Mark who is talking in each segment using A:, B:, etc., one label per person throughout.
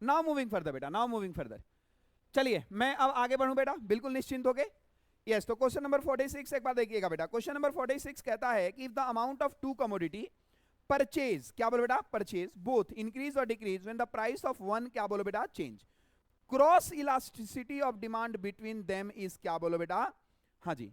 A: Now moving further बेटा, now moving further. चलिए मैं अब आगे बढ़ूं बेटा, बिल्कुल निश्चिंत होके। यस, तो क्वेश्चन नंबर 46 एक बार देखिएगा बेटा। क्वेश्चन नंबर 46 कहता है कि if the amount of two commodity purchase, क्या बोलो बेटा, परचेज बोथ इंक्रीज और decrease when the price of one, क्या बोलो बेटा, change, cross elasticity of demand between them is, क्या बोलो बेटा, हाँ जी,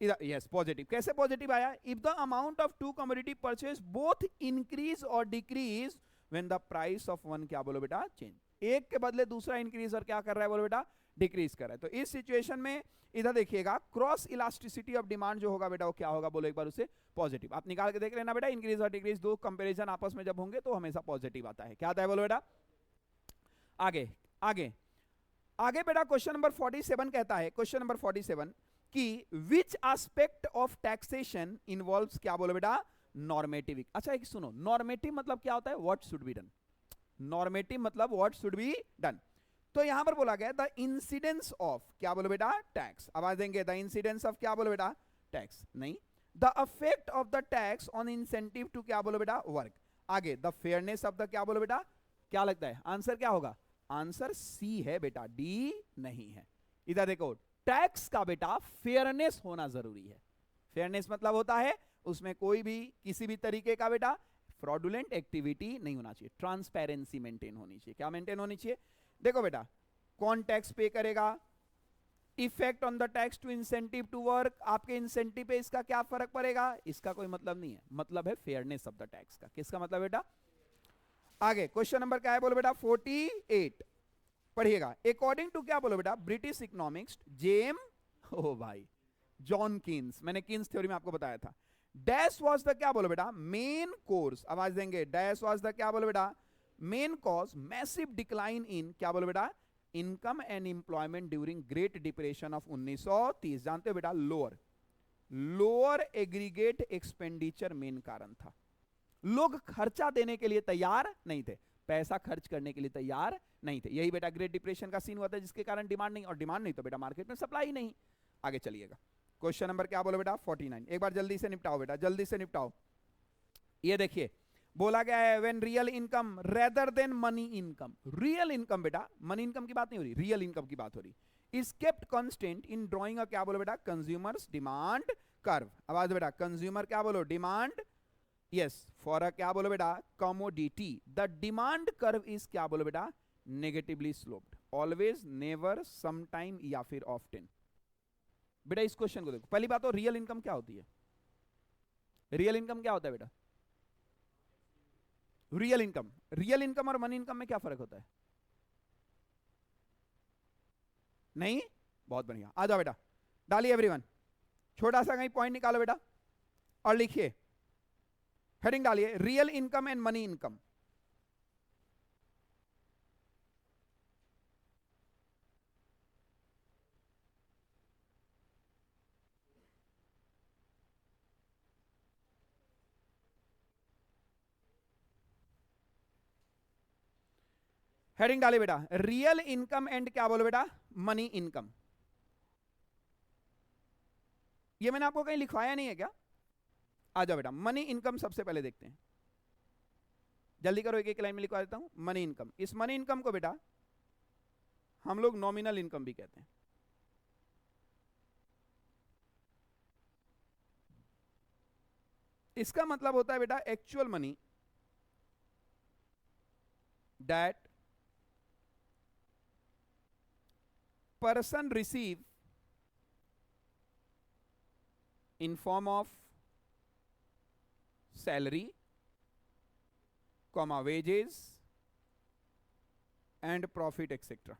A: यस पॉजिटिव। कैसे पॉजिटिव आया? If the amount of two commodity purchase both increase और decrease when the price of one, क्या बोलो बेटा, चेंज। एक के बदले दूसरा इंक्रीज और क्या कर रहा है बोलो बेटा, डिक्रीज कर रहा है। तो इस सिचुएशन में इधर देखिएगा, क्रॉस इलास्टिसिटी ऑफ डिमांड जो होगा बेटा वो क्या होगा, बोलो एक बार उसे, पॉजिटिव। आप निकाल के देख लेना बेटा, इंक्रीज और डिक्रीज दो कंपेरिजन आपस में जब होंगे तो हमेशा पॉजिटिव आता है। क्या आता है बोलो बेटा? आगे आगे आगे बेटा क्वेश्चन नंबर 47 कहता है, क्वेश्चन नंबर 47 कि विच एस्पेक्ट ऑफ टैक्सेशन इन्वॉल्व्स, क्या बोलो बेटा, नॉर्मेटिव। अच्छा एक सुनो, नॉर्मेटिव मतलब क्या होता है? What should be done. Normative मतलब व्हाट शुड बी डन। तो यहां पर बोला गया द इंसिडेंस ऑफ, क्या बोलो बेटा, टैक्स। आवाज देंगे, द इंसिडेंस ऑफ, क्या बोलो बेटा, टैक्स नहीं, the affect of the tax on incentive to, क्या बोलो बेटा, वर्क। आगे द फेयरनेस ऑफ द, क्या बोलो बेटा, क्या लगता है आंसर क्या होगा? आंसर सी है बेटा, डी नहीं है। इधर देखो, टैक्स का बेटा फेयरनेस होना जरूरी है। फेयरनेस मतलब होता है उसमें कोई भी किसी भी तरीके का बेटा फ्रॉडुलेंट एक्टिविटी नहीं होना चाहिए, ट्रांसपेरेंसी मेंटेन होनी चाहिए। क्या मेंटेन होनी चाहिए? देखो बेटा, कौन टैक्स पे करेगा, effect on the tax to incentive to work, आपके इंसेंटिव पे इसका क्या फर्क पड़ेगा, इसका कोई मतलब नहीं है। मतलब है फेयरनेस ऑफ द टैक्स का। किसका मतलब बेटा? आगे क्वेश्चन नंबर क्या है बोलो बेटा, 48 पढ़िएगा। अकॉर्डिंग टू, क्या बोलो बेटा, ब्रिटिश इकोनॉमिक्स जेम, ओ भाई, जॉन कीन्स, मैंने कीन्स थ्योरी में आपको बताया था। डैश वाज द, क्या बोलो बेटा, मेन कोर्स। आवाज देंगे, डैश वाज द, क्या बोलो बेटा, main cause massive decline in, क्या बोलो बेटा, income and employment during great depression of 1930। जानते हो बेटा, lower lower aggregate expenditure main कारण था। लोग खर्चा देने के लिए तैयार नहीं थे, पैसा खर्च करने के लिए तैयार नहीं थे। यही बेटा ग्रेट डिप्रेशन का सीन हुआ था, जिसके कारण डिमांड नहीं, और डिमांड नहीं तो बेटा मार्केट में सप्लाई नहीं। आगे चलिएगा, क्वेश्चन नंबर क्या बोलो बेटा, 49। एक बार जल्दी से निपटाओ बेटा, जल्दी से निपटाओ। ये देखिए, बोला गया है when real income rather than money income. Real income बेटा, मनी इनकम की बात नहीं हो रही, रियल इनकम की बात हो रही। Is kept constant in drawing अ, क्या बोलो बेटा, कंज्यूमर्स डिमांड कर्व। आवाज बेटा, कंज्यूमर, क्या बोलो, डिमांड, यस फॉर अ, क्या बोलो बेटा, commodity the demand curve is, क्या बोलो बेटा, negatively sloped, always, never, sometime या फिर ऑफ्टन। बेटा इस क्वेश्चन को देखो, पहली बात तो रियल इनकम क्या होती है? रियल इनकम क्या होता है बेटा? रियल इनकम और मनी इनकम में क्या फर्क होता है? नहीं? बहुत बढ़िया, आ जाओ बेटा, डालिए एवरीवन, छोटा सा कहीं पॉइंट निकालो बेटा और लिखिए, हेडिंग डालिए, real income and money income. Heading डालिए बेटा, रियल इनकम एंड, क्या बोलो बेटा, मनी इनकम। ये मैंने आपको कहीं लिखवाया नहीं है क्या? आ जाओ बेटा, मनी इनकम सबसे पहले देखते हैं, जल्दी करो, एक एक लाइन में लिखवा देता हूं। मनी इनकम, इस मनी इनकम को बेटा हम लोग नॉमिनल इनकम भी कहते हैं। इसका मतलब होता है बेटा actual money that person receive in form of salary, comma wages and profit etcetera,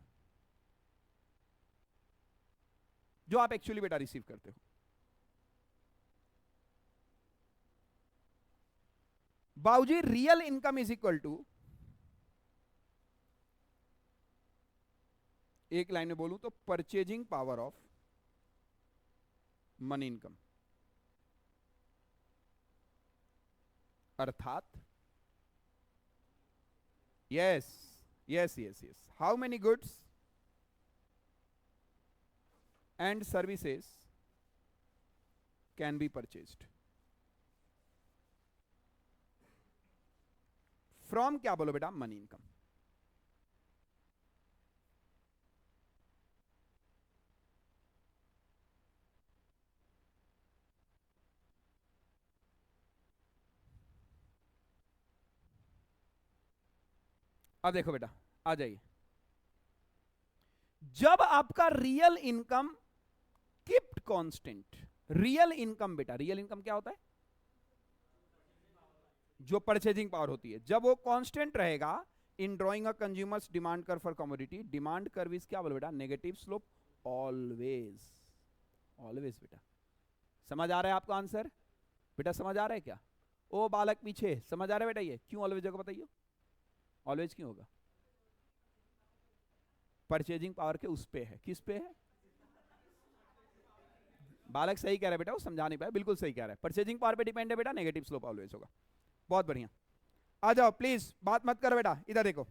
A: जो आप एक्चुअली बेटा रिसीव करते हो। बाबूजी real income is equal to, एक लाइन में बोलूं तो, purchasing power of money income. अर्थात yes yes yes yes, how many goods and services can be purchased from, क्या बोलो बेटा, मनी इनकम। अब देखो बेटा, आ जाइए। जब आपका real income keeped constant, real income बेटा, रियल इनकम क्या होता है? जो परचेजिंग पावर होती है, जब वो कांस्टेंट रहेगा in drawing a consumer's demand curve for commodity, demand curve is क्या बोलो बेटा? नेगेटिव स्लोप ऑलवेज, ऑलवेज बेटा। समझ आ रहा है आपको आंसर बेटा? समझ आ रहा है क्या? ओ बालक पीछे, समझ आ रहा है बेटा? ये क्यों ऑलवेज होगा बताइए? ऑलवेज क्यों होगा? परचेजिंग पावर के उस पे है, किस पे है? बालक सही कह रहा है बेटा, वो समझा नहीं पाया, बिल्कुल सही कह रहा है, परचेजिंग पावर पे डिपेंड है बेटा, नेगेटिव स्लोप ऑलवेज होगा। बहुत बढ़िया, आ जाओ प्लीज, बात मत करो बेटा, इधर देखो।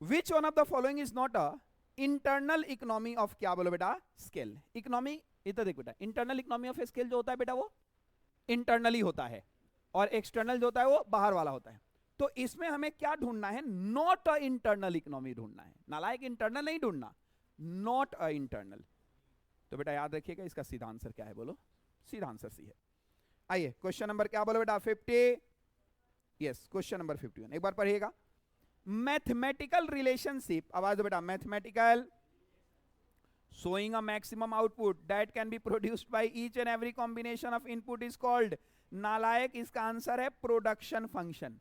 A: Which one of the following is not a internal economy of, क्या बोलो बेटा? स्केल। इकोनॉमी, इधर देख बेटा, इंटरनल इकोनॉमी ऑफ स्केल जो होता है बेटा वो इंटरनली होता है, और एक्सटर्नल जो होता है वो बाहर वाला होता है। तो इसमें हमें क्या ढूंढना है? नॉट अ इंटरनल इकोनॉमी ढूंढना है, नालायक, इंटरनल नहीं ढूंढना, नॉट अ इंटरनल। तो बेटा याद रखिएगा, इसका सीधा आंसर क्या है? बोलो, सीधा आंसर सी है। आइए क्वेश्चन नंबर क्या बोलो बेटा? 50, यस, क्वेश्चन नंबर 51 एक बार पढ़िएगा। मैथमेटिकल रिलेशनशिप, आवाज दो बेटा, mathematical showing a maximum output that can be produced by each and every combination of input is called, नालायक, इसका आंसर है प्रोडक्शन फंक्शन।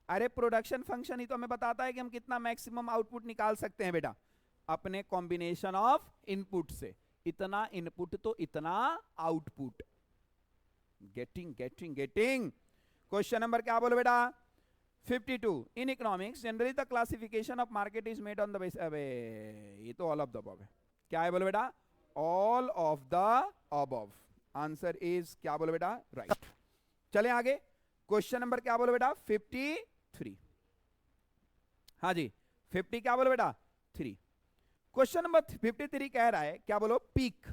A: अरे प्रोडक्शन फंक्शन ही तो हमें बताता है कि हम कितना मैक्सिमम आउटपुट निकाल सकते हैं बेटा अपने कॉम्बिनेशन ऑफ इनपुट से। इतना इनपुट तो इतना output. Getting getting getting. Question number क्या बोलो बेटा? 52। In economics generally the classification of market is made on the base, अबे ये तो ऑल ऑफ द अबव है। क्या है बोलो बेटा? All of the above. Answer is क्या बोलो बेटा? राइट। चले आगे, क्वेश्चन नंबर क्या बोलो बेटा? 53। हाँ जी, 50 क्या बोलो बेटा? 3। क्वेश्चन नंबर 53 कह रहा है, क्या बोलो? पीक।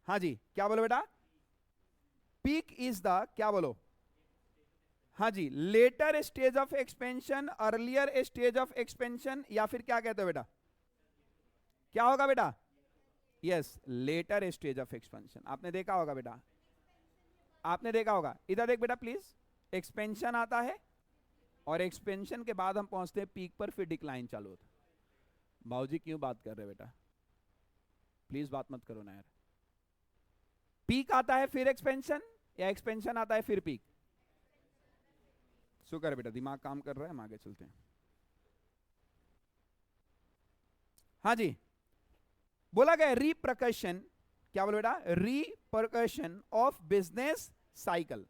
A: हाँ जी, क्या बोलो बेटा? पीक इज द, क्या बोलो? हाँ जी, later stage of expansion, earlier stage of expansion, या फिर क्या कहते हो बेटा? क्या होगा बेटा? Yes, later stage of expansion. आपने देखा होगा बेटा, आपने देखा होगा। इधर देख बेटा प्लीज, एक्सपेंशन आता है और एक्सपेंशन के बाद हम पहुंचते हैं पीक पर, फिर डिक्लाइन चालू होता है। बाबूजी क्यों बात कर रहे हैं बेटा? प्लीज बात मत करो ना यार। पीक आता है फिर एक्सपेंशन, या एक्सपेंशन आता है फिर पीक? शुक्र है बेटा, दिमाग काम कर रहा है, हम आगे चलते हैं। हाँ जी, बोला गया रिप्रकशन, क्या बोलो बेटा? Repercussion of business cycle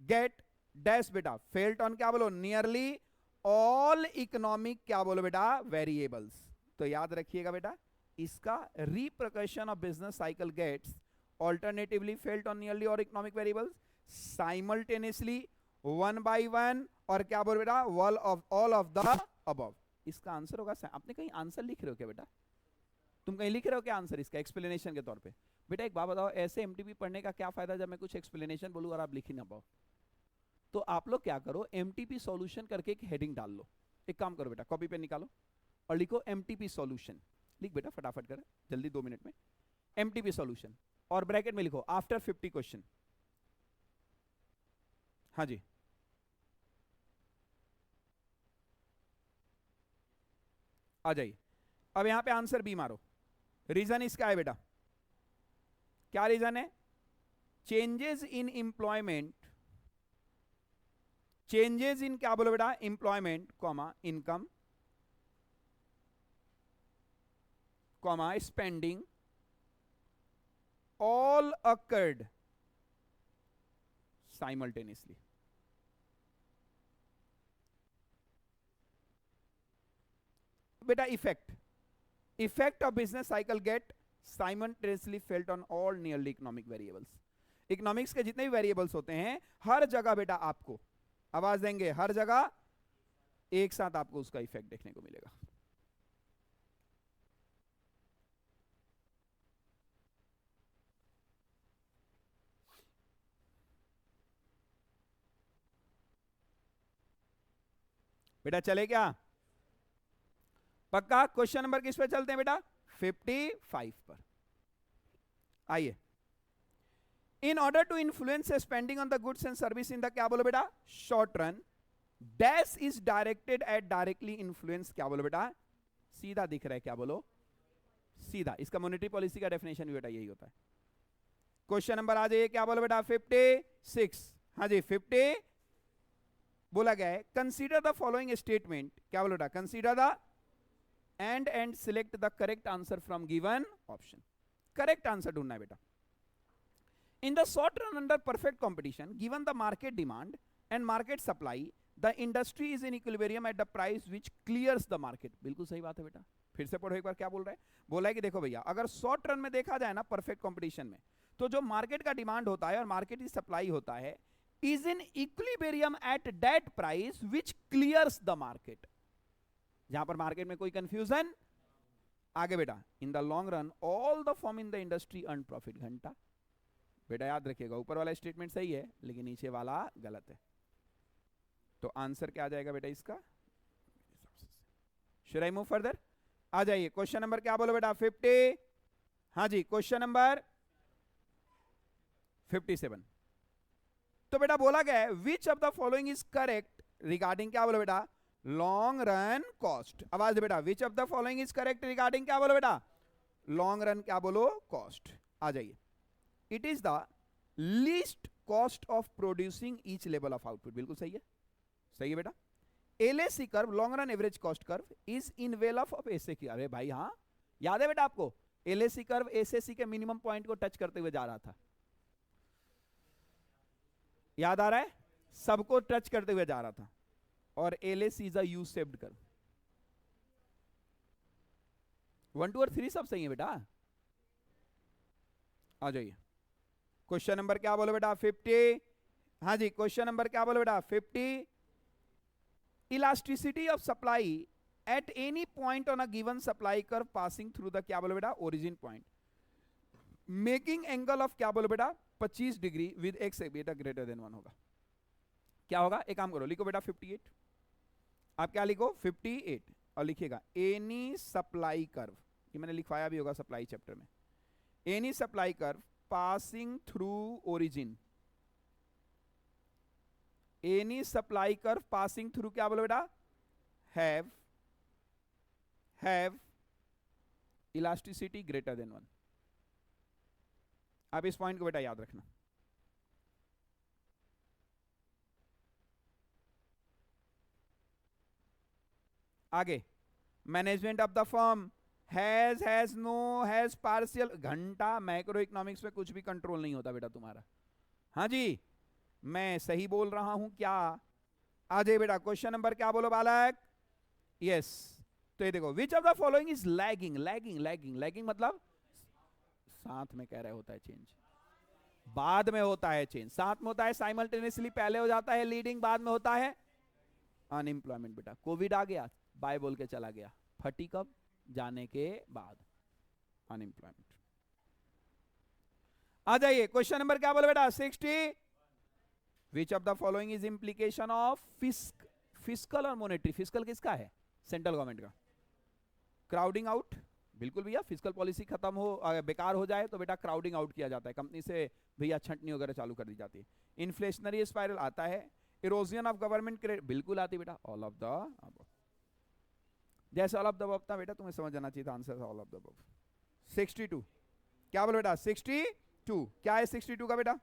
A: get dash बेटा फेल्ट ऑन, क्या बोलो? नियरली ऑल इकोनॉमिक, क्या बोलो बेटा? वेरिएबल्स। तो याद रखिएगा बेटा, इसका repercussion of business cycle gets alternatively felt on nearly all economic variables, simultaneously, one by one, और क्या बोलो बेटा? All of the above. इसका आंसर होगा, आपने कहीं आंसर लिख रहे हो क्या बेटा? तुम कहीं लिख रहे हो क्या आंसर इसका एक्सप्लेनेशन के तौर पे? बेटा एक बात बताओ, ऐसे एमटीपी पढ़ने का क्या फायदा जब मैं कुछ एक्सप्लेनेशन बोलूं और आप लिख ही ना पाओ? तो आप लोग क्या करो, एमटीपी सॉल्यूशन करके एक हेडिंग डाल लो। एक काम करो बेटा, कॉपी पेन निकालो और लिखो एमटीपी सॉल्यूशन। लिख बेटा फटाफट कर, जल्दी 2 मिनट में। एमटीपी सॉल्यूशन, और ब्रैकेट में लिखो आफ्टर 50 क्वेश्चन। हाँ जी, आ जाइए। अब यहां पे आंसर बी मारो। रीजन इसका है बेटा, क्या रीजन है? Changes in employment, changes in, क्या बोलो बेटा? Employment comma income comma spending all occurred simultaneously. बेटा effect of business cycle get simultaneously felt on all nearly economic variables. Economics के जितने भी वेरिएबल्स होते हैं हर जगह बेटा आपको आवाज देंगे, हर जगह एक साथ आपको उसका इफेक्ट देखने को मिलेगा। बेटा चले क्या? पक्का? क्वेश्चन नंबर किस पे चलते हैं बेटा? 55 पर। आइए, in order to influence spending on the goods and service in the, क्या बोलो बेटा? Short run, dash is directed at directly influence, क्या बोलो बेटा, सीधा दिख रहा है, क्या बोलो, सीधा। इसका मॉनेटरी पॉलिसी का डेफिनेशन भी बेटा यही होता है। क्वेश्चन नंबर आ जाइए, क्या बोलो बेटा, 56। हाँ जी 50 बोला गया है, कंसीडर द फॉलोइंग स्टेटमेंट, क्या बोलो बेटा, consider the end select the correct answer from given option. Correct answer ढूंढना है बेटा। In the short run under perfect competition given the market demand and market supply the industry is in equilibrium at the price which clears the market. बिल्कुल सही बात है बेटा, फिर से पढ़ो एक बार, क्या बोल रहा है, बोला है कि देखो भैया, अगर शॉर्ट रन में देखा जाए ना परफेक्ट कॉम्पिटिशन में, तो जो मार्केट का डिमांड होता है और मार्केट की सप्लाई होता है is in equilibrium at that price which clears the market. जहां पर मार्केट में कोई कंफ्यूजन, आगे बेटा, in the long run all the firm in the industry earn profit. घंटा बेटा याद रखिएगा, ऊपर वाला स्टेटमेंट सही है लेकिन नीचे वाला गलत है। तो आंसर क्या आ जाएगा बेटा इसका, शुड आई मूव फर्दर? आ जाइए क्वेश्चन नंबर, क्या बोलो बेटा, 50। हाँ जी क्वेश्चन नंबर 57। तो बेटा बोला गया है विच of the following is correct regarding, क्या बोलो बेटा, लॉन्ग रन कॉस्ट। आवाज दे बेटा, विच of the following is correct regarding, क्या बोलो बेटा, लॉन्ग रन, क्या बोलो, कॉस्ट। आ जाइए, it is the least cost of producing each level of output. बिल्कुल सही है, सही है बेटा। LAC curve, long run average cost curve is envelope of SA. अरे भाई हाँ, याद है बेटा आपको, एलएसी कर्व एसएसी के मिनिमम पॉइंट को टच करते हुए जा रहा था, याद आ रहा है, सबको टच करते हुए जा रहा था। और LAC is a U shaped curve. 1 2 और 3 सब सही है बेटा। आ जाइए क्वेश्चन नंबर, क्या बोलो बेटा, 50। हाँ जी क्वेश्चन नंबर, क्या बोलो बेटा, 50। Elasticity of supply at any point on a given supply curve passing through the, क्या बोलो बेटा, origin point, making angle of, क्या बोलो बेटा, 25 डिग्री विद एक्स बेटा ग्रेटर देन 1 होगा। क्या होगा, एक काम करो, लिखो बेटा 58। आप क्या लिखो, 58, और लिखिएगा एनी सप्लाई कर्व, ये मैंने लिखवाया भी होगा सप्लाई चैप्टर में, any supply curve passing through origin, any supply curve passing through, क्या बोलो बेटा, हैव इलास्टिसिटी ग्रेटर देन 1। आप इस पॉइंट को बेटा याद रखना। आगे, management of the firm has no has partial. घंटा, मैक्रो इकोनॉमिक्स में कुछ भी कंट्रोल नहीं होता बेटा तुम्हारा। हाँ जी मैं सही बोल रहा हूं क्या? आ जाइए बेटा, क्वेश्चन नंबर, क्या बोलो बालक, यस। तो ये देखो, विच of the following is lagging, lagging lagging lagging मतलब साथ में कह रहे होता है चेंज, बाद में होता है चेंज, साथ में होता है साइमल्टेनियसली, पहले हो जाता है लीडिंग, बाद में होता है अनएम्प्लॉयमेंट। बेटा कोविड आ गया, बाय बोल के चला गया, फटी कब, जाने के बाद, अनएम्प्लॉयमेंट। आ जाइए क्वेश्चन नंबर, क्या बोलो बेटा, 60। विच of the following is implication of fiscal और मॉनेटरी। फिस्कल किसका है, सेंट्रल गवर्नमेंट का। क्राउडिंग आउट, बिल्कुल भैया, फिस्कल पॉलिसी खत्म हो, बेकार हो जाए तो बेटा क्राउडिंग आउट किया जाता है, कंपनी से भैया छंटनी वगैरह चालू कर दी जाती है। इन्फ्लेशनरी स्पाइरल आता है, इरोजन ऑफ गवर्नमेंट क्रेडिट, बिल्कुल आती बेटा, ऑल ऑफ द अबव। जैसे ऑल ऑफ द अबव था बेटा, तुम्हें समझ जाना चाहिए था answer all of the above. 62, क्या बोलो बेटा, 62, क्या है 62 का बेटा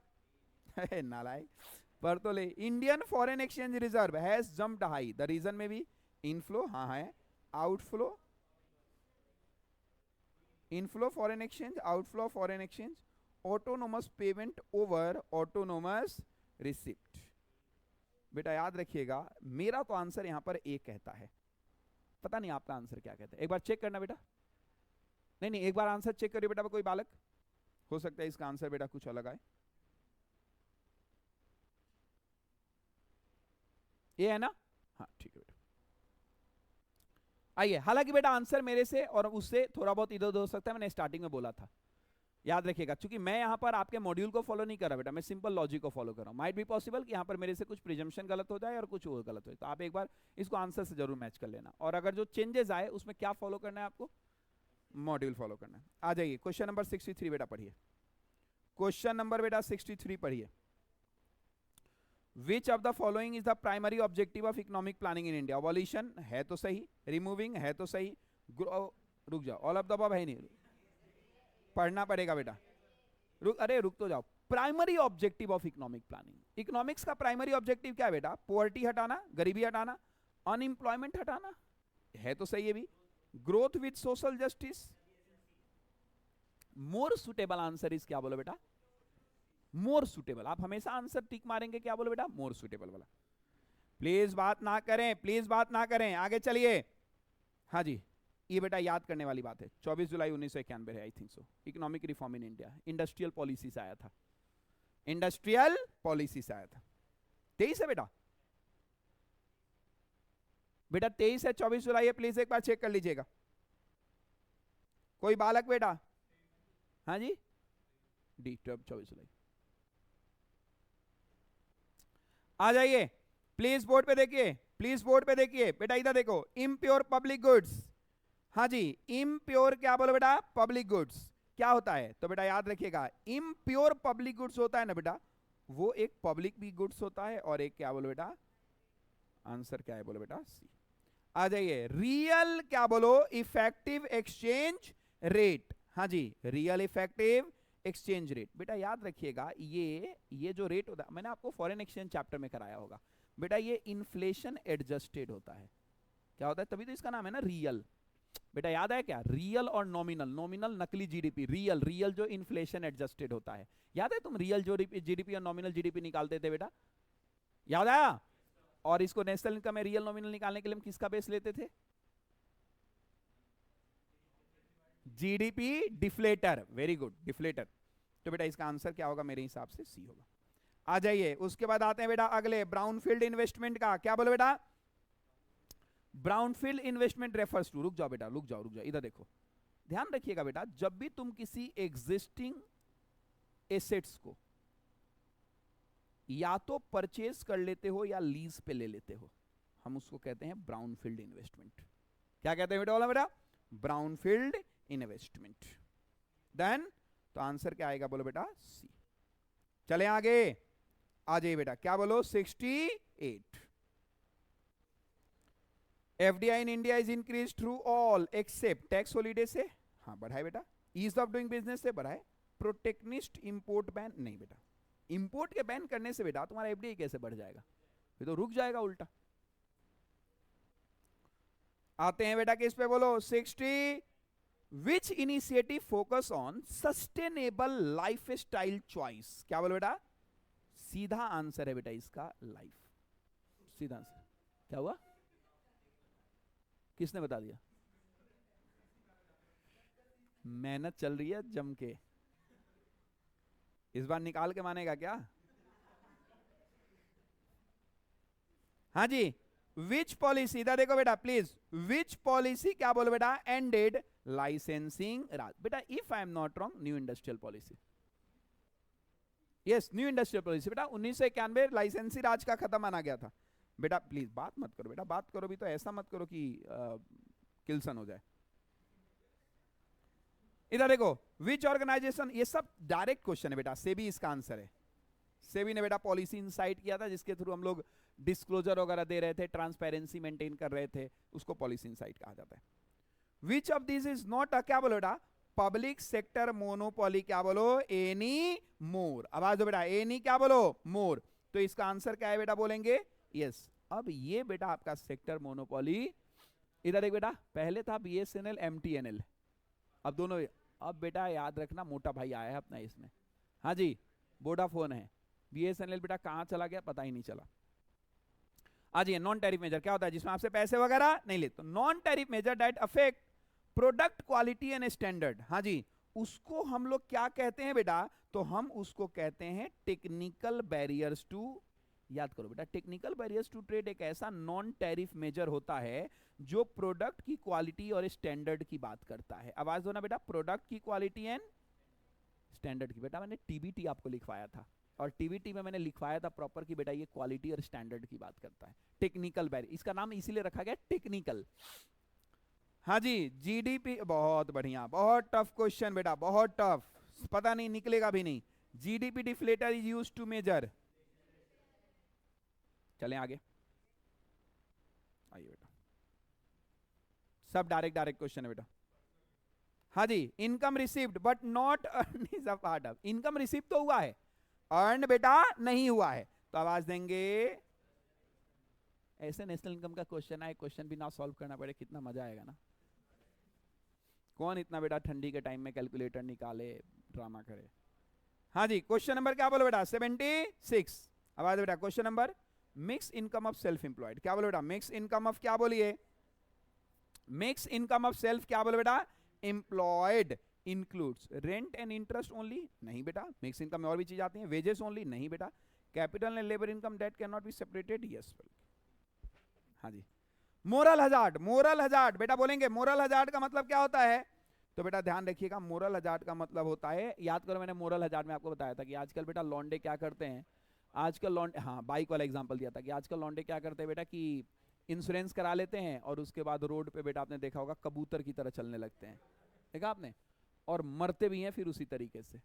A: नालायक, पर तो ले। Indian foreign exchange reserve has jumped high, the reason में भी इनफ्लो, हाँ है, outflow, inflow foreign exchange, outflow foreign exchange, autonomous payment over autonomous receipt. बेटा याद रखिएगा, मेरा तो आंसर यहां पर ए कहता है, पता नहीं आपका आंसर क्या कहता है, एक बार चेक करना बेटा। नहीं नहीं, एक बार आंसर चेक करिए बेटा, कोई बालक, हो सकता है इसका आंसर बेटा कुछ अलग आए। ये है ना, हाँ ठीक है बेटा। आइए, हालांकि बेटा आंसर मेरे से और उससे थोड़ा बहुत इधर उधर हो सकता है, मैंने स्टार्टिंग में बोला था, याद रखिएगा, क्योंकि मैं यहां पर आपके मॉड्यूल को फॉलो नहीं कर रहा बेटा, मैं सिंपल लॉजिक को फॉलो कर रहा हूं। माइट बी पॉसिबल कि यहां पर मेरे से कुछ प्रिजम्पशन गलत हो जाए और कुछ और गलत हो जाए, तो आप एक बार इसको आंसर से जरूर मैच कर लेना, और अगर जो चेंजेस आए उसमें क्या फॉलो करना है आपको, मॉड्यूल फॉलो करना है। आ जाइए क्वेश्चन नंबर 63 बेटा पढ़िए, क्वेश्चन नंबर बेटा 63 पढ़िए। विच of the following is the primary objective of economic planning in India? Abolition है तो सही, रिमूविंग है तो सही, रुक जाओ, ऑल ऑफ द अबव है नहीं, पढ़ना पड़ेगा बेटा, रुक तो जाओ। Primary objective of economic planning, economics का प्राइमरी ऑब्जेक्टिव क्या है बेटा? पोवर्टी हटाना, गरीबी हटाना, अनएम्प्लॉयमेंट हटाना, है तो सही है भी, growth with social justice. More suitable answer is क्या बोलो बेटा? More suitable. आप हमेशा आंसर टिक मारेंगे, क्या बोलो बेटा? मोर सुटेबल वाला। प्लीज बात ना करें, प्लीज बात ना करें, आगे चलिए। हाँ जी, ये बेटा याद करने वाली बात है, 24 जुलाई 1991 है I think so, economic reform in India, industrial policy से आया था, इंडस्ट्रियल पॉलिसी से आया था। 23 है बेटा, बेटा 23 है, 24 जुलाई है, प्लीज एक बार चेक कर लीजिएगा। कोई बालक बेटा? हाँ जी, डी 24 जुलाई। आ जाइए प्लीज, बोर्ड पे देखिए, प्लीज बोर्ड पे देखिए बेटा, इधर देखो, इम्प्योर पब्लिक गुड्स। हाँ जी, इम्प्योर क्या बोलो बेटा? पब्लिक गुड्स क्या होता है? तो बेटा याद रखिएगा, इम्प्योर पब्लिक गुड्स होता है ना बेटा, वो एक पब्लिक भी गुड्स होता है और एक क्या बोलो बेटा? आंसर क्या है बोलो बेटा? सी। आ जाइए, रियल क्या बोलो? Effective exchange rate. हाँ जी, रियल इफेक्टिव एक्सचेंज रेट। बेटा याद रखिएगा, ये जो रेट होता है, मैंने आपको फॉरेन एक्सचेंज चैप्टर में कराया होगा बेटा, ये इन्फ्लेशन एडजस्टेड होता है। क्या होता है? तभी तो इसका नाम है ना रियल। बेटा याद है क्या? रियल और नॉमिनल, नॉमिनल नकली जीडीपी, रियल रियल जो इन्फ्लेशन एडजस्टेड होता है। याद है तुम रियल जो जीडीपी और नॉमिनल जीडीपी निकालते थे बेटा? याद आया? और इसको नेशनल इनकम में रियल नॉमिनल निकालने के लिए हम किसका बेस लेते थे? GDP deflator. Very good, deflator. तो बेटा इसका आंसर क्या होगा? मेरे हिसाब से सी होगा। आ जाइए, उसके बाद आते हैं बेटा अगले, ब्राउनफील्ड इन्वेस्टमेंट का क्या बोलो बेटा? ब्राउनफील्ड इन्वेस्टमेंट रेफर्स टू, रुक जाओ बेटा, रुक जाओ इधर देखो, ध्यान रखिएगा बेटा, जब भी तुम किसी एग्जिस्टिंग एसेट्स को या तो परचेज कर लेते हो या लीज पे ले लेते हो, हम उसको कहते हैं ब्राउनफील्ड इन्वेस्टमेंट। क्या कहते हैं बेटा? बोला बेटा, ब्राउनफील्ड इन्वेस्टमेंट। देन तो आंसर क्या आएगा बोलो बेटा? सी। चले आगे, आ जाइए बेटा, क्या बोलो? 68। FDI in India is increase through all except tax holiday से, हाँ बढ़ाए बेटा, ईज ऑफ डूइंग बिजनेस से बढ़ाए, प्रोटेक्शनिस्ट इंपोर्ट बैन नहीं बेटा, इंपोर्ट के बैन करने से बेटा तुम्हारा एफडीआई कैसे बढ़ जाएगा? ये तो रुक जाएगा उल्टा। आते हैं बेटा किस पे बोलो? 60। Which initiative focus on sustainable life style choice? क्या बोलो बेटा? सीधा आंसर है बेटा इसका लाइफ, सीधा आंसर। क्या हुआ? किसने बता दिया? मेहनत चल रही है जम के, इस बार निकाल के मानेगा क्या? हाँ जी, विच पॉलिसी, इधर देखो बेटा प्लीज, विच पॉलिसी क्या बोलो बेटा? एंडेड लाइसेंसिंग राज। बेटा if I am not wrong, new industrial policy, yes new industrial policy बेटा, 1991 लाइसेंसी राज का खत्म माना गया था। बेटा प्लीज बात मत करो बेटा, बात करो भी तो ऐसा मत करो कि किल्सन हो जाए। इधर देखो, विच ऑर्गेनाइजेशन, ये सब डायरेक्ट क्वेश्चन है बेटा, सेबी इसका आंसर है। सेबी ने बेटा पॉलिसी इनसाइट किया था, जिसके थ्रू हम लोग डिस्क्लोजर वगैरह दे रहे थे, ट्रांसपेरेंसी मेंटेन कर रहे थे, उसको पॉलिसी इनसाइट कहा जाता है। Which of this is not a क्या बोलो बेटा? Public sector monopoly. क्या बोलो? Any more. आवाज दो बेटा, एनी क्या बोलो? मोर। तो इसका आंसर क्या है बेटा? बोलेंगे यस। अब ये बेटा आपका सेक्टर मोनोपोली, इधर एक बेटा, पहले था बीएसएनएल एमटीएनएल, अब दोनों, अब बेटा याद रखना मोटा भाई आया है अपना इसमें, हाँ जी वोडाफोन है। बीएसएनएल बेटा कहां चला गया पता ही नहीं चला। आज ये नॉन टैरिफ मेजर क्या होता है? जिसमें आपसे पैसे वगैरह नहीं लेते। Non tariff measure that affect product quality and standard, हाँ जी, उसको हम लोग क्या कहते हैं बेटा? तो हम उसको कहते हैं टेक्निकल बैरियर्स टू, याद करो बेटा, टेक्निकल बैरियर्स टू ट्रेड एक ऐसा नॉन टैरिफ मेजर होता है जो प्रोडक्ट की क्वालिटी और स्टैंडर्ड की बात करता है। आवाज दो ना बेटा, प्रोडक्ट की क्वालिटी एंड स्टैंडर्ड की। बेटा मैंने टीबीटी आपको लिखवाया था, और टीबीटी में मैंने लिखवाया था प्रॉपर कि बेटा ये क्वालिटी और स्टैंडर्ड की बात करता है। टेक्निकल बैरियर, इसका नाम इसीलिए रखा गया टेक्निकल। हाँ जी, जीडीपी, बहुत बढ़िया, बहुत टफ क्वेश्चन बेटा, बहुत टफ, पता नहीं निकलेगा भी नहीं। GDP deflator is used to measure, चलें आगे, आइए बेटा, सब डायरेक्ट डायरेक्ट क्वेश्चन है बेटा। हाँ जी, income received but not earn is a part of, income receive तो हुआ है, अर्न बेटा नहीं हुआ है, तो आवाज देंगे। ऐसे नेशनल इनकम का क्वेश्चन आए, क्वेश्चन भी ना सॉल्व करना पड़े, कितना मजा आएगा ना। कौन इतना बेटा ठंडी के टाइम में कैलकुलेटर निकाले ड्रामा करे। हाँ जी, क्वेश्चन नंबर क्या बोलो बेटा, 76। आवाज बेटा, question number, mix income of self employed, क्या बोलो बेटा, मिक्स इनकम ऑफ, क्या बोलिए, मिक्स इनकम ऑफ सेल्फ, क्या बोलो बेटा, employed includes rent and interest only, नहीं बेटा, मिक्स इनकम में और भी चीज आती है, वेजेस ओनली, नहीं बेटा, capital and labour income that can not be separated, yes. हाँ जी, मोरल हजार्ड, मोरल हजार्ड बेटा बोलेंगे, मोरल हजार्ड का मतलब क्या होता है, तो बेटा ध्यान रखिएगा, मोरल हजार्ड का मतलब होता है, याद करो मैंने मोरल हजार्ड में आपको बताया था कि आजकल बेटा लौंडे क्या करते हैं, आजकल लौंडे, हाँ बाइक वाला एग्जांपल दिया था कि आजकल लौंडे क्या करते हैं बेटा कि इंश्योरेंस करा लेते हैं और उसके बाद रोड पे बेटा आपने देखा होगा कबूतर की तरह चलने लगते हैं, देखा आपने, और मरते भी हैं फिर उसी तरीके से।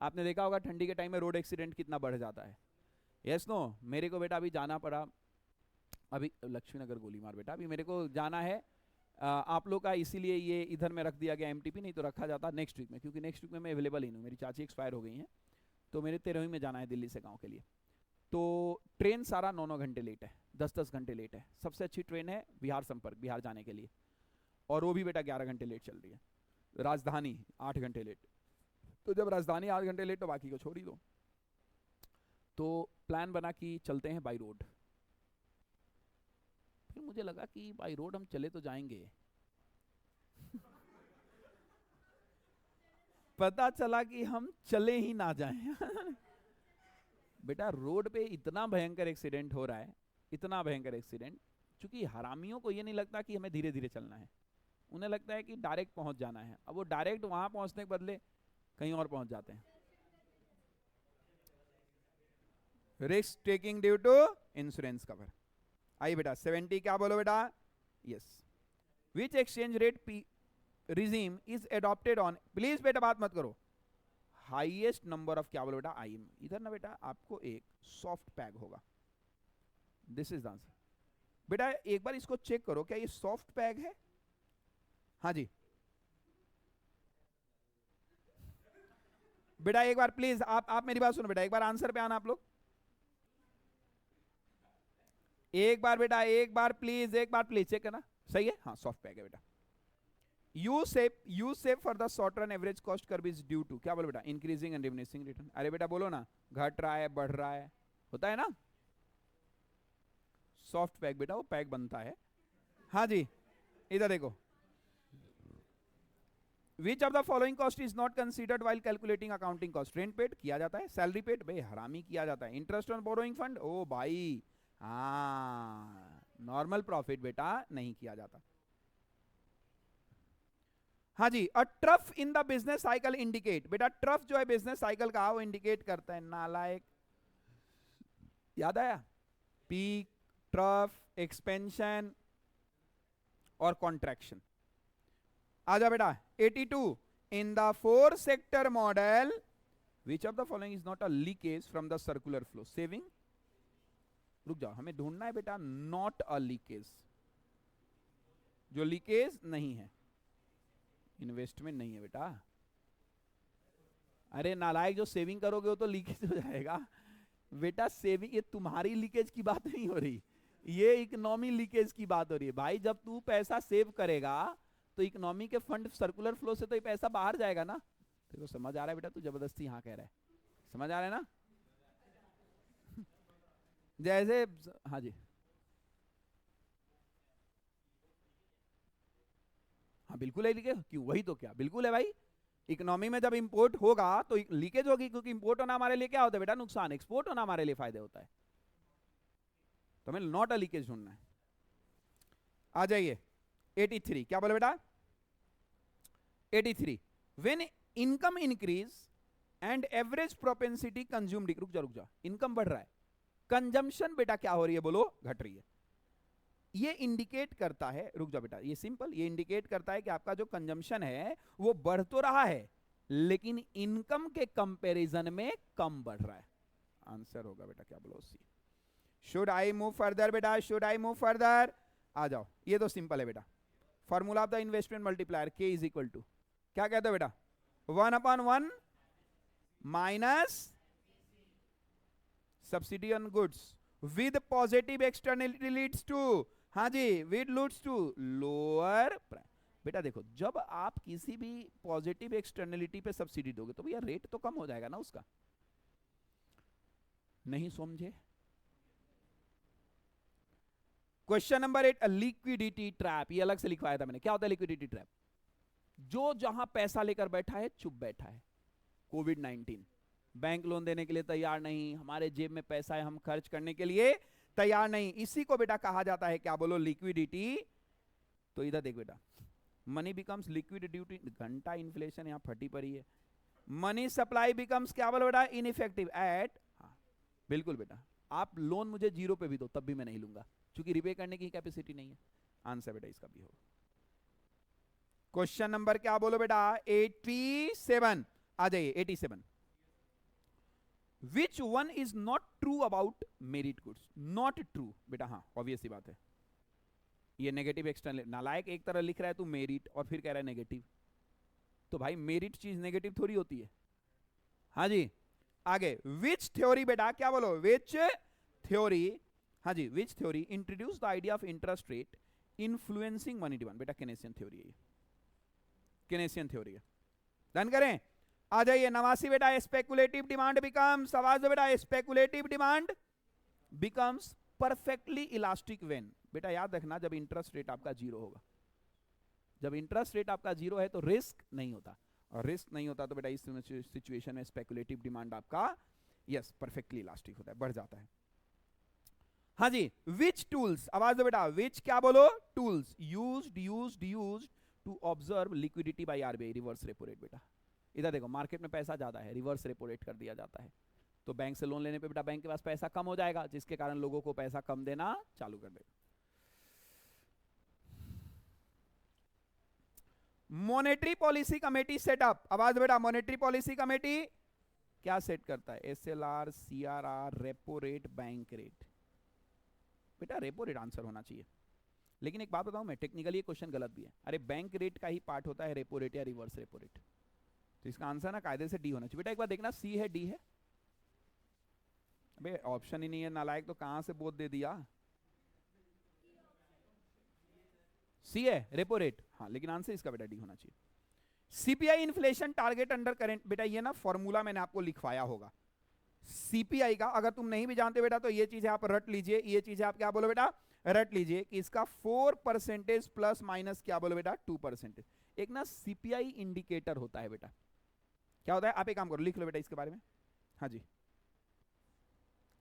A: आपने देखा होगा ठंडी के टाइम में रोड एक्सीडेंट कितना बढ़ जाता है, यस नो। मेरे को बेटा अभी जाना पड़ा, अभी लक्ष्मीनगर गोली मार बेटा, अभी मेरे को जाना है आप लोग का, इसीलिए ये इधर में रख दिया गया एमटीपी, नहीं तो रखा जाता नेक्स्ट वीक में, क्योंकि नेक्स्ट वीक में मैं अवेलेबल ही नहीं हूँ, मेरी चाची एक्सपायर हो गई हैं, तो मेरे 13वीं में जाना है दिल्ली से गाँव के लिए। तो ट्रेन सारा 9-9 घंटे लेट है, 10-10 घंटे लेट है। सबसे अच्छी ट्रेन है बिहार संपर्क, बिहार जाने के लिए, और वो भी बेटा 11 घंटे लेट चल रही है। राजधानी 8 घंटे लेट, तो जब राजधानी 8 घंटे लेट तो बाकी को छोड़ ही दो। तो प्लान बना कि चलते हैं बाई रोड, फिर मुझे लगा कि बाई रोड हम चले तो जाएंगे पता चला कि हम चले ही ना जाएं बेटा रोड पे इतना भयंकर एक्सीडेंट हो रहा है, इतना भयंकर एक्सीडेंट, क्योंकि हरामियों को ये नहीं लगता कि हमें धीरे धीरे चलना है, उन्हें लगता है कि डायरेक्ट पहुंच जाना है। अब वो डायरेक्ट वहां पहुंचने के बदले कहीं और पहुंच जाते हैं। Risk taking due to insurance cover. आइए बेटा 70 क्या बोलो बेटा, yes. Which exchange rate regime is adopted on, please बेटा बात मत करो, हाईएस्ट नंबर ऑफ, क्या बोलो बेटा, आईएम। इधर ना बेटा आपको एक सॉफ्ट पैग होगा, दिस इज द आंसर। बेटा एक बार इसको चेक करो, क्या ये सॉफ्ट पैग है, हाँ जी बेटा एक बार प्लीज आप मेरी बात सुनो बेटा, एक बार आंसर पे आना आप लोग, एक बार बेटा, एक बार प्लीज चेक करना, सही है, हाँ सॉफ्ट पैग है बेटा। U shape for the short run average cost curve is due to, क्या बोलो बेटा, इंक्रीजिंग एंड डिमिनिशिंग रिटर्न। अरे बेटा बोलो ना, घट रहा है बढ़ रहा है, होता है ना, सॉफ्ट पैग बेटा वो पैग बनता है। हाँ जी इधर देखो, विच of the following cost is not considered while calculating accounting cost, rent paid किया जाता है, सैलरी पेड भाई हरामी किया जाता है, इंटरेस्ट ऑन बोरोइंग फंड, ओ भाई हाँ, नॉर्मल प्रॉफिट बेटा नहीं किया जाता। हाँ जी, a trough in the business cycle indicate, बेटा ट्रफ जो है बिजनेस साइकिल का वो इंडिकेट करता है, नालायक, याद आया, पीक, ट्रफ, एक्सपेंशन और कॉन्ट्रैक्शन। आजा बेटा 82, in the 4 sector model which of the following is not a leakage from the circular flow, saving, रुक जाओ हमें ढूंढना है बेटा, नॉट अ लीकेज, जो लीकेज नहीं है, इन्वेस्टमेंट नहीं है बेटा, अरे नालायक जो सेविंग करोगे वो तो लीकेज हो जाएगा बेटा, सेविंग ये तुम्हारी लीकेज की बात नहीं हो रही, ये इकोनॉमी लीकेज की बात हो रही है भाई। जब तू पैसा सेव करेगा तो इकोनॉमी के फंड सर्कुलर फ्लो से तो ये पैसा बाहर जाएगा ना, तेरे को समझ आ रहा है बेटा, तू जबरदस्ती हाँ कह रहा है, समझ आ रहा है ना जैसे, हाँ जी हाँ बिल्कुल है लीकेज, क्यों, वही तो, क्या बिल्कुल है भाई, इकोनॉमी में जब इंपोर्ट होगा तो लीकेज होगी, क्योंकि इंपोर्ट होना हमारे लिए क्या होता है बेटा, नुकसान, एक्सपोर्ट होना हमारे लिए फायदे होता है, तो हमें नॉट अ लीकेज ढूंढना है। आ जाइए 83, क्या बोले बेटा, 83, when income increase and average propensity consume, रुक जा, इनकम बढ़ रहा है, कंजम्पशन बेटा क्या हो रही है, बोलो घट रही है, ये इंडिकेट करता है, रुक जा बेटा, ये सिंपल, ये इंडिकेट करता है कि आपका जो कंजम्पशन है वो बढ़ तो रहा है लेकिन इनकम के कंपैरिजन में कम बढ़ रहा है, आंसर होगा बेटा क्या बोलो, C. Should I move further बेटा, शुड आई मूव फर्दर? आ जाओ, ये तो सिंपल है बेटा। Formula of the investment multiplier K is equal to, क्या कहते हो बेटा, 1/1 minus subsidy on goods with positive externality leads to, हाँ जी, with leads to lower price. बेटा देखो, जब आप किसी भी पॉजिटिव एक्सटर्नलिटी पे सब्सिडी दोगे तो भैया रेट तो कम हो जाएगा ना उसका। नहीं समझे? क्वेश्चन नंबर 8, लिक्विडिटी ट्रैप, ये अलग से लिखवाया था मैंने। क्या होता है लिक्विडिटी ट्रैप? जो जहां पैसा लेकर बैठा है चुप बैठा है। कोविड-19, बैंक लोन देने के लिए तैयार नहीं, हमारे जेब में पैसा है, हम खर्च करने के लिए तैयार नहीं, इसी को बेटा कहा जाता है, क्या बोलो, लिक्विडिटी। तो इधर देख बेटा, money becomes liquid due to, घंटा इन्फ्लेशन यहां फटी पड़ी है। मनी सप्लाई बिकम्स, क्या बोलो बेटा, इनइफेक्टिव एट, हाँ बिल्कुल बेटा, आप लोन मुझे 0 पे भी दो तब भी मैं नहीं लूंगा, क्योंकि रिपे करने की कैपेसिटी नहीं है। आंसर बेटा इसका भी होगा। क्वेश्चन नंबर क्या बोलो बेटा, 87, आ जाइए 87। Which one is not true about merit goods? Not true बेटा, हाँ ऑब्वियस सी बात है, ये नेगेटिव एक्सटर्नल, नालायक एक तरह लिख रहा है तू मेरिट और फिर कह रहा है नेगेटिव, तो भाई मेरिट चीज नेगेटिव थोड़ी होती है। हाँ जी, आगे विच थ्योरी बेटा, क्या बोलो, विच थ्योरी, हाँ जी, which theory introduce the idea of interest rate influencing money demand? बेटा केनेसियन थ्योरी है, केनेसियन थ्योरी है। डन करें, आ जाइए 89 बेटा, स्पेकुलेटिव डिमांड बिकम्स, आवाज दो बेटा, speculative demand becomes perfectly elastic when? बेटा याद रखना, जब इंटरेस्ट रेट आपका 0 होगा। जब इंटरेस्ट रेट आपका 0 है तो रिस्क नहीं होता, और रिस्क नहीं होता तो बेटा इस सिचुएशन में स्पेकुलेटिव डिमांड आपका यस परफेक्टली इलास्टिक होता है, बढ़ जाता है। हाँ जी, विच टूल्स, आवाज दो बेटा, विच क्या बोलो, tools used to observe liquidity by RBI? Reverse repo rate बेटा। इधर देखो, मार्केट में पैसा ज्यादा है, रिवर्स रेपो रेट कर दिया जाता है, तो बैंक से लोन लेने पे बेटा बैंक के पास पैसा कम हो जाएगा, जिसके कारण लोगों को पैसा कम देना चालू कर देगा। मॉनेटरी पॉलिसी कमेटी सेटअप, आवाज बेटा, मॉनेटरी पॉलिसी कमेटी क्या सेट करता है? SLR, CRR, repo rate, bank rate. बेटा रेपो रेट आंसर होना चाहिए, लेकिन एक बात बताऊं मैं, टेक्निकली ये क्वेश्चन गलत भी है। अरे बैंक रेट का ही पार्ट होता है रेपो रेट या रिवर्स रेपो रेट, तो इसका आंसर ना कायदे से डी होना चाहिए। बेटा एक बार देखना, सी है डी है? अबे ऑप्शन ही नहीं है नालायक, तो कहां से बोध दे दिया? सी है रेपो रेट, हाँ, लेकिन आंसर इसका बेटा डी होना चाहिए। CPI inflation target under current, बेटा ये ना फॉर्मूला मैंने आपको लिखवाया होगा सीपीआई का, अगर तुम नहीं भी जानते बेटा तो ये चीजें आप रट लीजिए, ये चीजें आप क्या बोलो बेटा, रट लीजिए कि इसका 4% प्लस माइनस क्या बोलो बेटा 2%। एक ना सीपीआई इंडिकेटर होता है बेटा, क्या होता है, आप एक काम करो, लिख लो बेटा इसके बारे में। हाँ जी,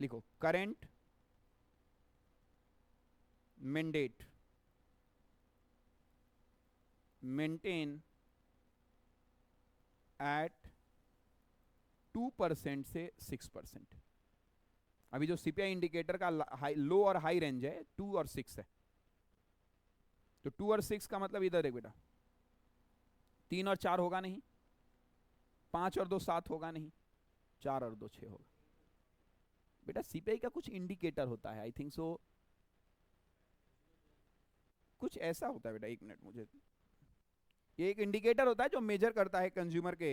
A: लिखो, करेंट मैंडेट मेंटेन एट 2% से 6%। अभी जो सीपीआई इंडिकेटर का लो और हाई रेंज है 2 और 6 है, तो 2 और 6 का मतलब इधर देख बेटा, 3 और 4 होगा नहीं, 5 और 2 7 होगा नहीं, 4 और 2 6 होगा। बेटा सीपीआई का कुछ इंडिकेटर होता है, आई थिंक सो कुछ ऐसा होता है बेटा, एक मिनट, मुझे ये एक इंडिकेटर होता है जो मेजर करता है कंज्यूमर के,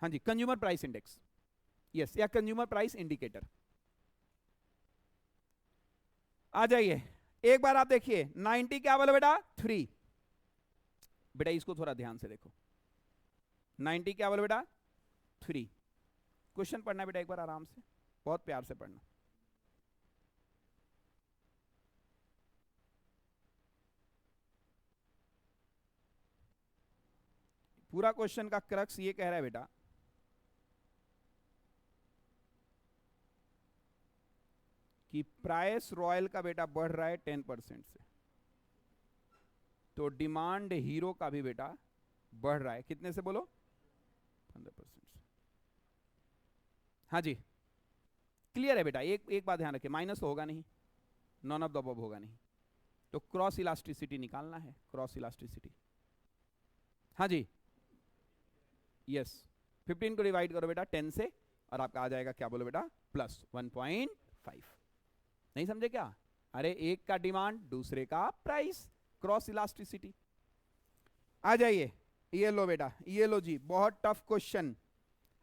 A: हाँ जी, कंज्यूमर प्राइस इंडेक्स, यस, या कंज्यूमर प्राइस इंडिकेटर। आ जाइए एक बार आप देखिए, 90 क्या बोलो बेटा 3, बेटा इसको थोड़ा ध्यान से देखो, 90 क्या बोलो बेटा 3। क्वेश्चन पढ़ना बेटा एक बार आराम से, बहुत प्यार से पढ़ना। पूरा क्वेश्चन का क्रक्स ये कह रहा है बेटा कि प्राइस रॉयल का बेटा बढ़ रहा है 10% से, तो डिमांड हीरो का भी बेटा बढ़ रहा है, कितने से बोलो 15% से। हाँ जी क्लियर है बेटा, एक बात ध्यान रखिए, माइनस तो होगा नहीं, नॉन ऑफ द अबव होगा नहीं, तो क्रॉस इलास्टिसिटी निकालना है, क्रॉस इलास्टिसिटी। हाँ जी यस 15 को डिवाइड करो बेटा 10 से और आपका आ जाएगा क्या बोलो बेटा प्लस 1.5। नहीं समझे क्या? अरे एक का डिमांड दूसरे का प्राइस, क्रॉस इलास्टिसिटी। आ जाइए, ये लो बेटा, ये लो जी, बहुत टफ क्वेश्चन।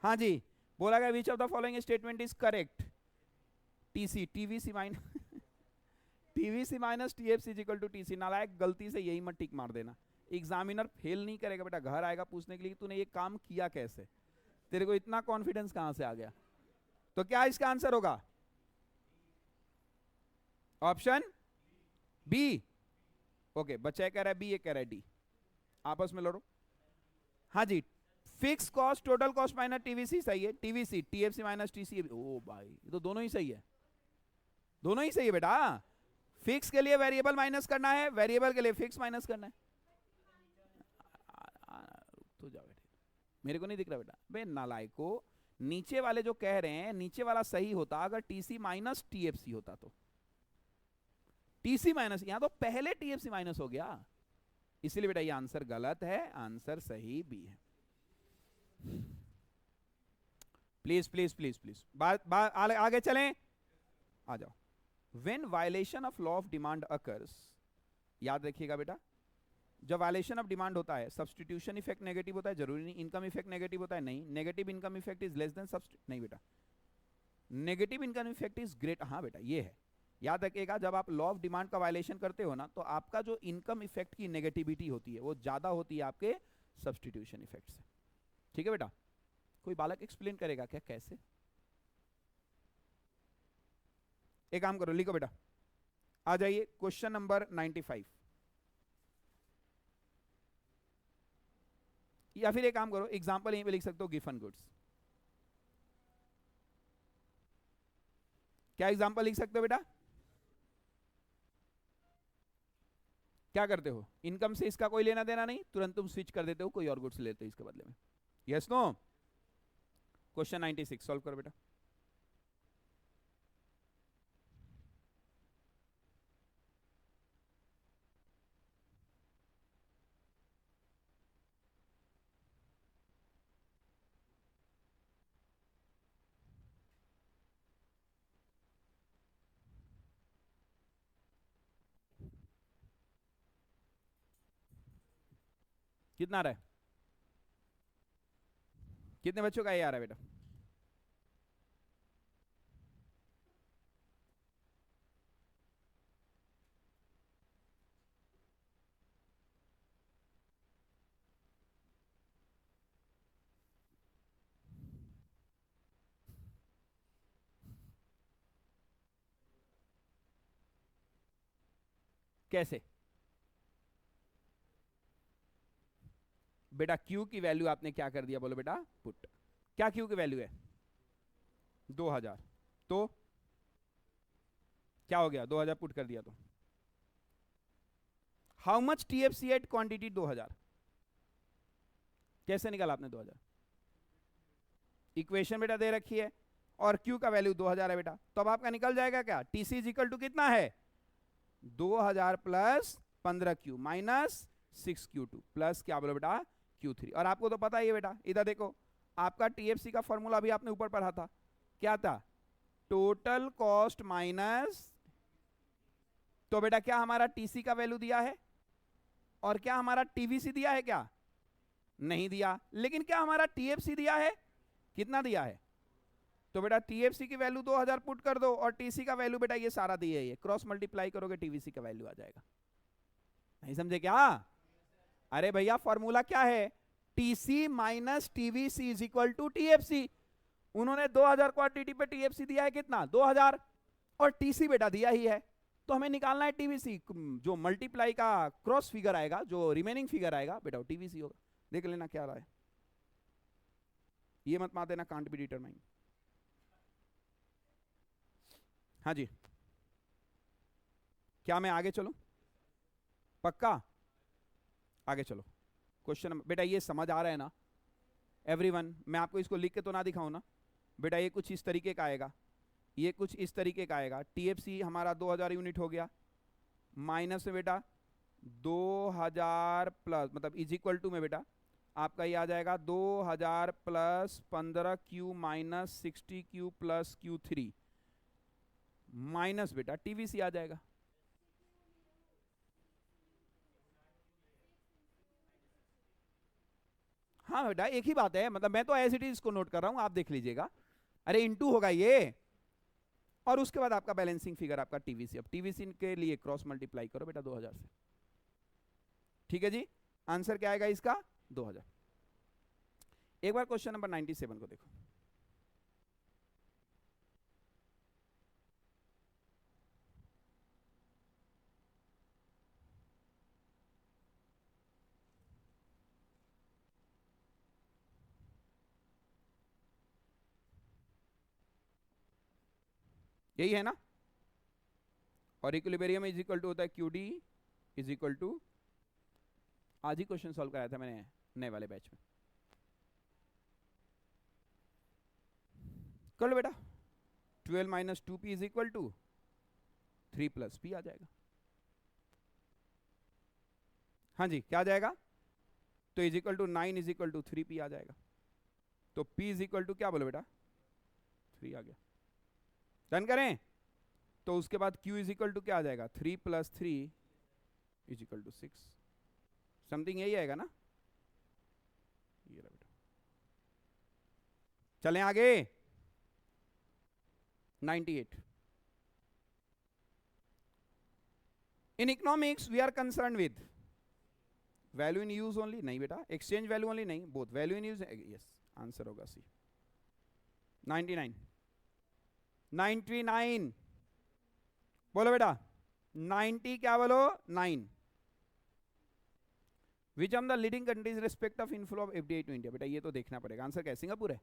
A: हाँ जी, बोला गया which of the following statement is correct? TC TVC minus TVC minus TFC is equal to TC. नालायक गलती से यही मत टिक मार देना, एग्जामिनर फेल नहीं करेगा बेटा, घर आएगा पूछने के लिए तूने ये काम किया कैसे, तेरे को इतना कॉन्फिडेंस कहां से आ गया। तो क्या इसका आंसर होगा? Option B. ओके, बच्चा ये कह रहा है बी, ये कह रहा है डी, आपस में लड़ो। हाँ जी, fix cost total cost minus TVC सही है, टीवीसी टीएफसी माइनस टीसी। ओ भाई, ये तो दोनों ही सही है, दोनों ही सही है बेटा। फिक्स के लिए वेरिएबल माइनस करना है, वेरिएबल के लिए फिक्स माइनस करना है। तो जाओ बेटा, मेरे को नहीं दिख रहा बेटा। बे नालायक को, नीचे वाले जो कह रहे हैं नीचे वाला सही होता अगर टीसी माइनस टीएफसी होता तो। टीसी माइनस, यहां तो पहले टीएफसी माइनस हो गया, इसलिए बेटा ये आंसर गलत है, आंसर सही भी है। प्लीज प्लीज प्लीज प्लीज आगे चलें, आ जाओ। When violation of law of demand occurs, याद रखिएगा बेटा, जब वायलेशन ऑफ डिमांड होता है सब्स्टिट्यूशन इफेक्ट नेगेटिव होता है, जरूरी नहीं इनकम इफेक्ट नेगेटिव होता है, नहीं, negative income effect is less than नहीं बेटा, negative income effect is great. हाँ बेटा ये है, याद रखिएगा, जब आप लॉ ऑफ डिमांड का वायलेशन करते हो ना तो आपका जो इनकम इफेक्ट की नेगेटिविटी होती है वो ज्यादा होती है आपके सब्स्टिट्यूशन इफेक्ट से। ठीक है बेटा, कोई बालक एक्सप्लेन करेगा क्या कैसे? एक काम करो, लिखो बेटा, आ जाइए क्वेश्चन नंबर 95, या फिर एक काम करो एग्जांपल यहीं पे लिख सकते हो, गिवन गुड्स। क्या एग्जांपल लिख सकते हो बेटा? क्या करते हो, इनकम से इसका कोई लेना देना नहीं, तुरंत तुम स्विच कर देते हो, कोई और गुड्स लेते हो इसके बदले में। Yes no? क्वेश्चन 96 सॉल्व करो बेटा। कितना आ रहा है? कितने बच्चों का ये आ रहा है बेटा? कैसे बेटा? क्यू की वैल्यू आपने क्या कर दिया बोलो बेटा? पुट। क्या क्यू की वैल्यू है? 2000, तो क्या हो गया? 2000 पुट कर दिया तो how much TFC at quantity 2000, कैसे निकाला आपने 2000? इक्वेशन बेटा दे रखी है और क्यू का वैल्यू 2000 है बेटा, तो अब आपका निकल जाएगा क्या? टीसी इज इक्वल टू कितना है? 2000 plus 15Q minus 6Q2 plus क्या बोलो बेटा? Q3। और आपको तो पता ही है बेटा, इधर देखो, आपका टीएफसी का फॉर्मूला अभी आपने ऊपर पढ़ा था, क्या था? टोटल कॉस्ट माइनस, तो बेटा क्या हमारा टीसी का वैल्यू दिया है और क्या हमारा टीवीसी दिया है? क्या नहीं दिया, लेकिन क्या हमारा टीएफसी दिया है? कितना दिया है? तो बेटा टीएफसी की वैल्यू 2000 पुट कर दो और टीसी का वैल्यू बेटा ये सारा दिया है, ये क्रॉस मल्टीप्लाई करोगे टीवीसी का वैल्यू आ जाएगा। नहीं समझे क्या? अरे भैया फॉर्मूला क्या है? TC minus TVC is equal to TFC. उन्होंने 2000 क्वांटिटी पे टीएफसी दिया है कितना? 2000, और टीसी बेटा दिया ही है, तो हमें निकालना है टीवीसी। जो मल्टीप्लाई का क्रॉस फिगर आएगा, जो रिमेनिंग फिगर आएगा बेटा वो टीवीसी होगा। देख लेना क्या रहा है, ये मत मार देना कांट बी डिटरमाइन। हाँ जी, क्या मैं आगे चलूं? पक्का आगे चलो। क्वेश्चन नंबर बेटा ये समझ आ रहा है ना एवरीवन? मैं आपको इसको लिख के तो ना दिखाऊं ना बेटा, ये कुछ इस तरीके का आएगा, ये कुछ इस तरीके का आएगा। टीएफसी हमारा 2000 यूनिट हो गया, माइनस में बेटा 2000 प्लस मतलब इज इक्वल टू में बेटा आपका ये आ जाएगा 2000 plus 15Q minus 60Q plus Q3 minus बेटा TVC आ जाएगा। हाँ बेटा एक ही बात है, मतलब मैं तो एज इट इज इसको नोट कर रहा हूं, आप देख लीजिएगा। अरे इनटू होगा ये, और उसके बाद आपका बैलेंसिंग फिगर आपका टीवीसी। अब टीवीसी के लिए क्रॉस मल्टीप्लाई करो बेटा 2000 से। ठीक है जी, आंसर क्या आएगा इसका 2000। एक बार क्वेश्चन नंबर 97 को देखो। यही है ना, और इक्विलिब्रियम इज इक्वल टू होता है QD इज इक्वल टू, आज ही क्वेश्चन सॉल्व कराया था मैंने नए वाले बैच में। कर लो बेटा, 12 minus 2P is equal to 3 plus P आ जाएगा। हाँ जी क्या आ जाएगा, तो is equal to 9 is equal to 3P आ जाएगा। तो P इज इक्वल टू क्या बोलो बेटा 3 आ गया। डन करें, तो उसके बाद Q इज इक्वल टू क्या आ जाएगा 3 plus 3 is equal to 6, something यही आएगा ना। ये बेटा चलें आगे। 98, in economics we are concern with value in use only, नहीं बेटा एक्सचेंज वैल्यू ओनली नहीं, both value in use, yes answer होगा सी। 99, 99 बोलो बेटा 90 क्या बोलो 9, which are the leading countries respect of inflow of FDI to India. बेटा ये तो देखना पड़ेगा, आंसर क्या है सिंगापुर है।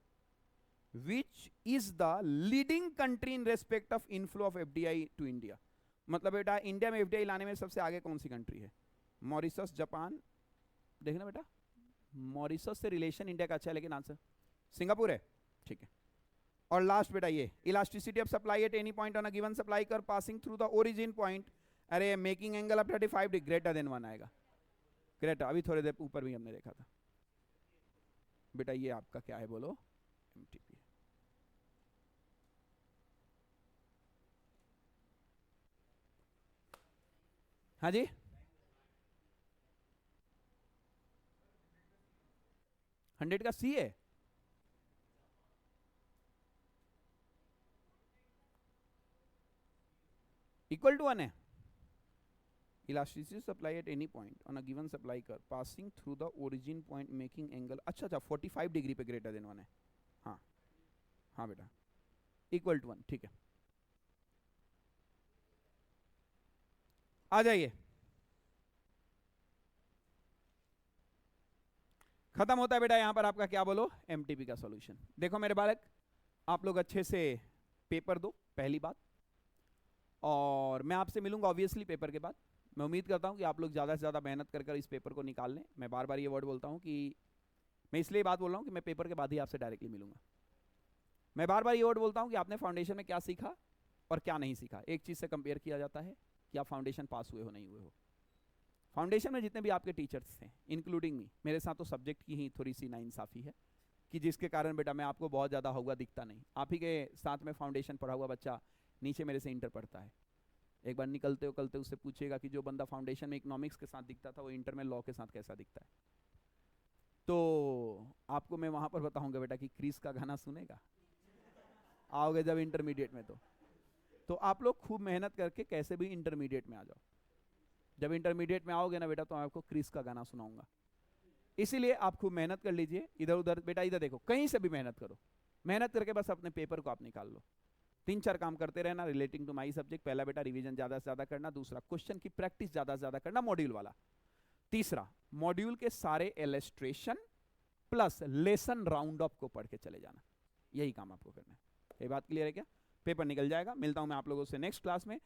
A: Which is the leading country in respect of inflow of FDI to India, मतलब बेटा इंडिया में एफडीआई लाने में सबसे आगे कौन सी कंट्री है। मॉरिशस, जापान, देखना बेटा मॉरिशस से रिलेशन इंडिया का अच्छा है, लेकिन आंसर सिंगापुर है। ठीक है, और लास्ट बेटा ये elasticity of supply at any point on a given supply curve passing through the origin point, अरे making angle of 35 degree greater than 1 आएगा। ग्रेटर, अभी थोड़ी देर ऊपर भी हमने देखा था बेटा, ये आपका क्या है बोलो एमटीपी। हाँ जी, हंड्रेड का सी है, इक्वल टू 1 है। Elasticity supply at any point on a given supply curve passing through the origin point making angle, अच्छा अच्छा 45 डिग्री पे ग्रेटर देन 1 है। हाँ हाँ बेटा इक्वल टू 1, ठीक है आ जाइए। खत्म होता है बेटा यहां पर आपका क्या बोलो एमटीपी का सॉल्यूशन। देखो मेरे बालक, आप लोग अच्छे से पेपर दो पहली बात, और मैं आपसे मिलूंगा ऑब्वियसली पेपर के बाद। मैं उम्मीद करता हूं कि आप लोग ज़्यादा से ज़्यादा मेहनत कर कर इस पेपर को निकाल लें। मैं बार बार ये वर्ड बोलता हूं कि मैं इसलिए बात बोल रहा हूं कि मैं पेपर के बाद ही आपसे डायरेक्टली मिलूंगा। मैं बार बार ये वर्ड बोलता हूं कि आपने फाउंडेशन में क्या सीखा और क्या नहीं सीखा, एक चीज़ से कंपेयर किया जाता है कि आप फाउंडेशन पास हुए हो नहीं हुए हो। फाउंडेशन में जितने भी आपके टीचर्स थे इंक्लूडिंग मी, मेरे साथ तो सब्जेक्ट की ही थोड़ी सी नाइंसाफ़ी है कि जिसके कारण बेटा मैं आपको बहुत ज़्यादा हुआ दिखता नहीं। आप ही के साथ में फाउंडेशन पढ़ा हुआ बच्चा नीचे मेरे से इंटर पढ़ता है। एक बार निकलते निकलते उससे पूछेगा कि जो बंदा फाउंडेशन में इकोनॉमिक्स के साथ दिखता था वो इंटर में लॉ के साथ कैसा दिखता है। तो आपको मैं वहाँ पर बताऊँगा बेटा कि क्रिस का गाना सुनेगा आओगे जब इंटरमीडिएट में। तो आप लोग खूब मेहनत करके कैसे भी इंटरमीडिएट में आ जाओ। जब इंटरमीडिएट में आओगे ना बेटा तो मैं आपको क्रिस का गाना सुनाऊंगा, इसीलिए आप खूब मेहनत कर लीजिए। इधर उधर बेटा इधर देखो, कहीं से भी मेहनत करो, मेहनत करके बस अपने पेपर को आप निकाल लो। 3-4 काम करते रहना रिलेटिंग टू माई सब्जेक्ट। पहला बेटा रिवीजन ज़्यादा से ज़्यादा करना, दूसरा क्वेश्चन की प्रैक्टिस ज़्यादा से ज़्यादा करना मॉड्यूल वाला, तीसरा मॉड्यूल के सारे illustration plus lesson round up को पढ़ के चले जाना। यही काम आपको करना है। ये बात क्लियर है क्या? पेपर निकल जाएगा। मिलता हूं मैं आप लोगों से नेक्स्ट क्लास में।